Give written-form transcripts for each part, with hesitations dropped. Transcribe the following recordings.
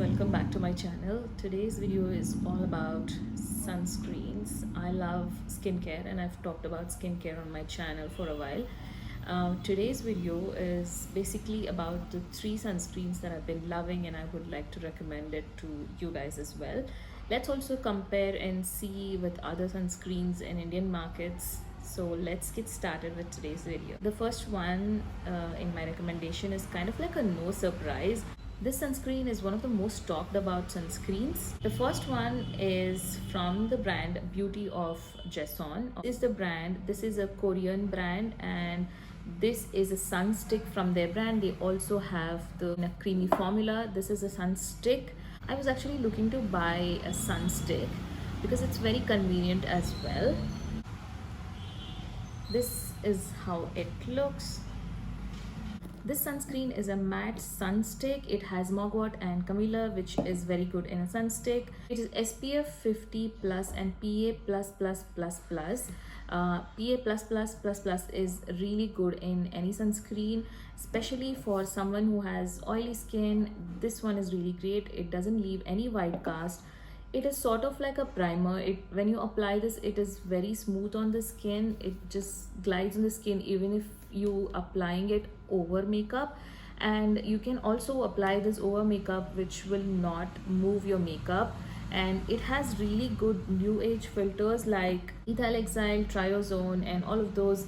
welcome back to my channel. Today's video is all about sunscreens. I love skincare and I've talked about skincare on my channel for a while. Today's video is basically about the 3 sunscreens that I've been loving and I would like to recommend it to you guys as well. Let's also compare and see with other sunscreens in Indian markets. So let's get started with today's video. The first one in my recommendation is kind of like a no surprise. This sunscreen is one of the most talked about sunscreens. The first one is from the brand Beauty of Joseon. This is the brand. This is a Korean brand and this is a sun stick from their brand. They also have the creamy formula. This is a sun stick. I was actually looking to buy a sun stick because it's very convenient as well. This is how it looks. This sunscreen is a matte sun stick. It has Mugwort and Camelia, which is very good in a sun stick. It is SPF 50 plus and PA plus plus plus plus. PA plus plus plus plus is really good in any sunscreen, especially for someone who has oily skin. This one is really great. It doesn't leave any white cast. It is sort of like a primer. When you apply this, it is very smooth on the skin. It just glides on the skin even if you applying it over makeup, and you can also apply this over makeup which will not move your makeup. And it has really good new age filters like ethyl exile, triazone, and all of those.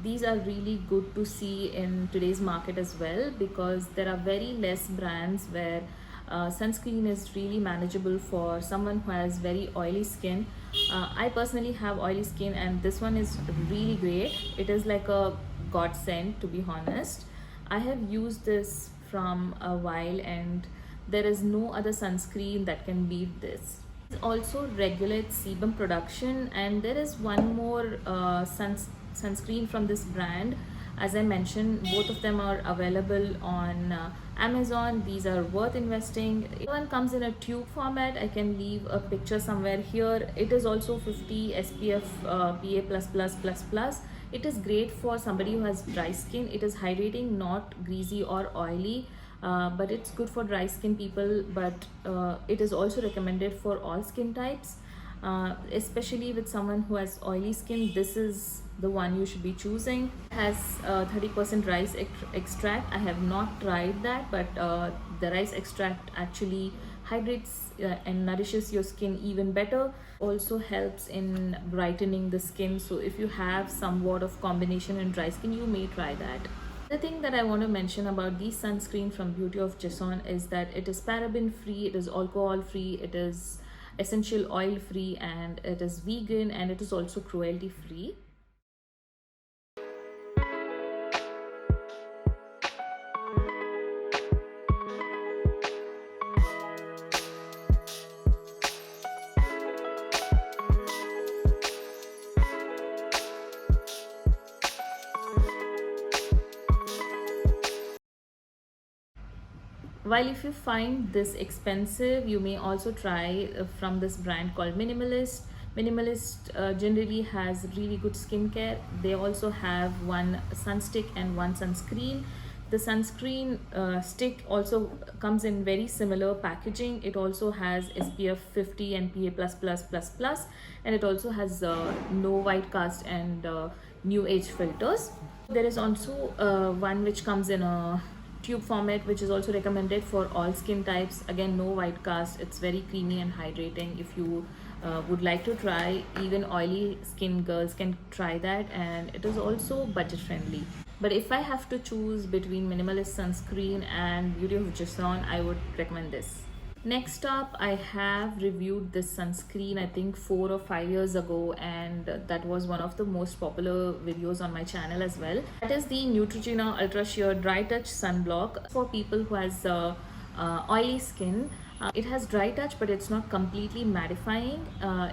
These are really good to see in today's market as well, because there are very less brands where sunscreen is really manageable for someone who has very oily skin. I personally have oily skin and this one is really great. It is like a godsend, to be honest. I have used this from a while and there is no other sunscreen that can beat this. It also regulates sebum production, and there is one more sunscreen from this brand. As I mentioned, both of them are available on Amazon. These are worth investing. One comes in a tube format. I can leave a picture somewhere here. It is also 50 SPF PA plus plus plus plus. It is great for somebody who has dry skin. It is hydrating, not greasy or oily, but it's good for dry skin people. But it is also recommended for all skin types, especially with someone who has oily skin. This is the one you should be choosing. It has 30% rice extract. I have not tried that, but the rice extract actually hydrates and nourishes your skin even better. Also helps in brightening the skin. So if you have somewhat of combination in dry skin, you may try that. The thing that I want to mention about these sunscreen from Beauty of Joseon is that it is paraben free, it is alcohol free, it is essential oil free, and it is vegan, and it is also cruelty free. While if you find this expensive, you may also try from this brand called Minimalist. Minimalist generally has really good skincare. They also have one sun stick and one sunscreen. The sunscreen stick also comes in very similar packaging. It also has SPF 50 and PA plus plus plus plus, and it also has no white cast and new age filters. There is also one which comes in a tube format, which is also recommended for all skin types. Again, no white cast. It's very creamy and hydrating. If you would like to try, even oily skin girls can try that, and it is also budget friendly. But if I have to choose between Minimalist sunscreen and Beauty of Joseon, I would recommend this. Next up, I have reviewed this sunscreen I think 4 or 5 years ago, and that was one of the most popular videos on my channel as well. That is the Neutrogena Ultra Sheer Dry Touch Sunblock for people who has oily skin. It has dry touch, but it's not completely mattifying.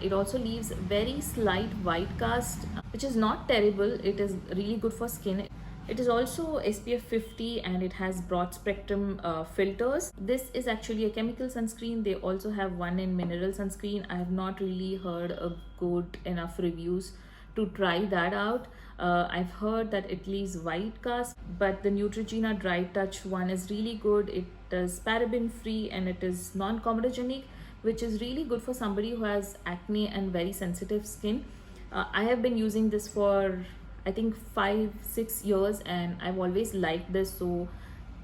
It also leaves very slight white cast, which is not terrible. It is really good for skin. It is also SPF 50 and it has broad spectrum filters. This is actually a chemical sunscreen. They also have one in mineral sunscreen. I have not really heard a good enough reviews to try that out. I've heard that it leaves white cast, but the Neutrogena Dry Touch one is really good. It is paraben free and it is non-comedogenic, which is really good for somebody who has acne and very sensitive skin. I have been using this for I think 5-6 years and I've always liked this, so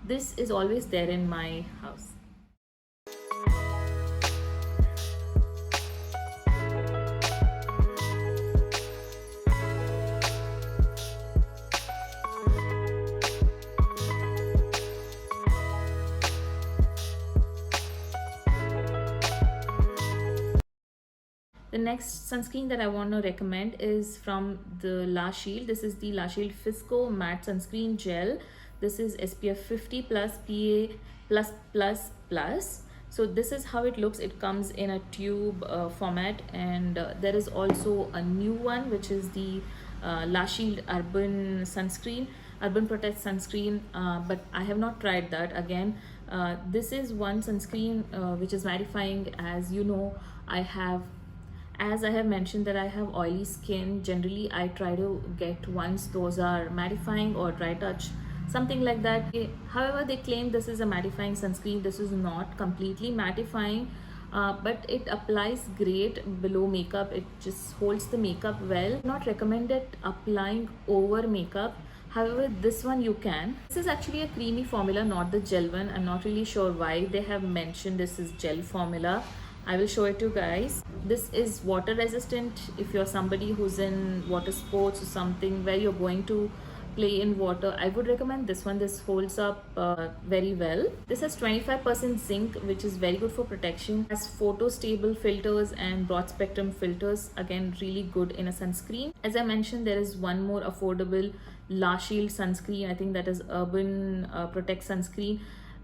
this is always there in my house. The next sunscreen that I want to recommend is from the La Shield. This is the La Shield Fisico Matte Sunscreen Gel. This is SPF 50 plus PA plus plus plus. So this is how it looks. It comes in a tube format, and there is also a new one which is the La Shield Urban Sunscreen, Urban Protect Sunscreen, but I have not tried that. Again, this is one sunscreen which is mattifying. As you know, as I have mentioned that I have oily skin. Generally I try to get ones those are mattifying or dry touch, something like that. However, they claim this is a mattifying sunscreen. This is not completely mattifying, but it applies great below makeup. It just holds the makeup well. Not recommended applying over makeup. However, this one you can. This is actually a creamy formula, not the gel one. I'm not really sure why they have mentioned this is gel formula. I will show it to you guys. This is water resistant. If you're somebody who's in water sports or something where you're going to play in water, I would recommend this one. This holds up very well. This has 25% zinc, which is very good for protection. It has photo stable filters and broad spectrum filters, again really good in a sunscreen. As I mentioned, there is one more affordable La Shield sunscreen. I think that is Urban Protect sunscreen.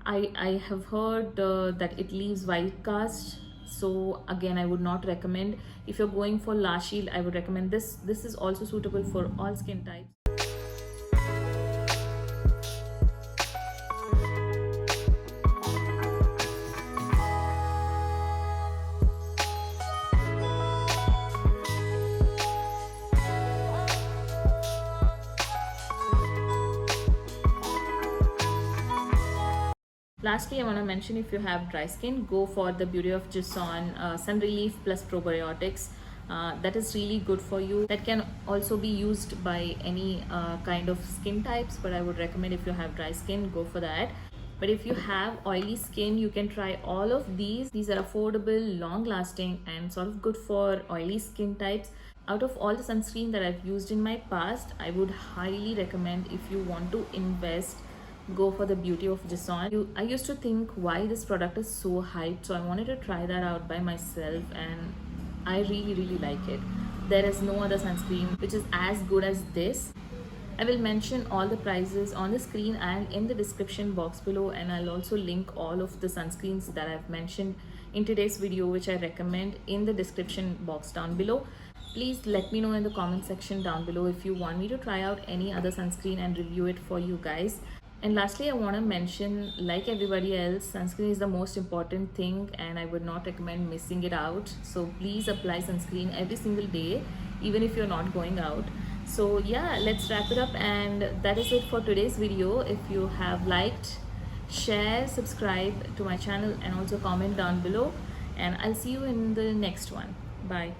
I have heard that it leaves white cast, so again I would not recommend. If you're going for La Shield, I would recommend this. This is also suitable for all skin types. Lastly, I want to mention, if you have dry skin, go for the Beauty of Joseon Sun Relief Plus Probiotics. That is really good for you. That can also be used by any kind of skin types, but I would recommend if you have dry skin, go for that. But if you have oily skin, you can try all of these. These are affordable, long lasting, and sort of good for oily skin types. Out of all the sunscreen that I've used in my past, I would highly recommend, if you want to invest, go for the Beauty of Joseon. I used to think why this product is so hyped, so I wanted to try that out by myself, and I really like it. There is no other sunscreen which is as good as this. I will mention all the prices on the screen and in the description box below, and I'll also link all of the sunscreens that I've mentioned in today's video, which I recommend, in the description box down below. Please let me know in the comment section down below if you want me to try out any other sunscreen and review it for you guys. And lastly, I want to mention, like everybody else, sunscreen is the most important thing and I would not recommend missing it out. So please apply sunscreen every single day, even if you're not going out. So yeah, let's wrap it up, and that is it for today's video. If you have liked, share, subscribe to my channel, and also comment down below, and I'll see you in the next one. Bye.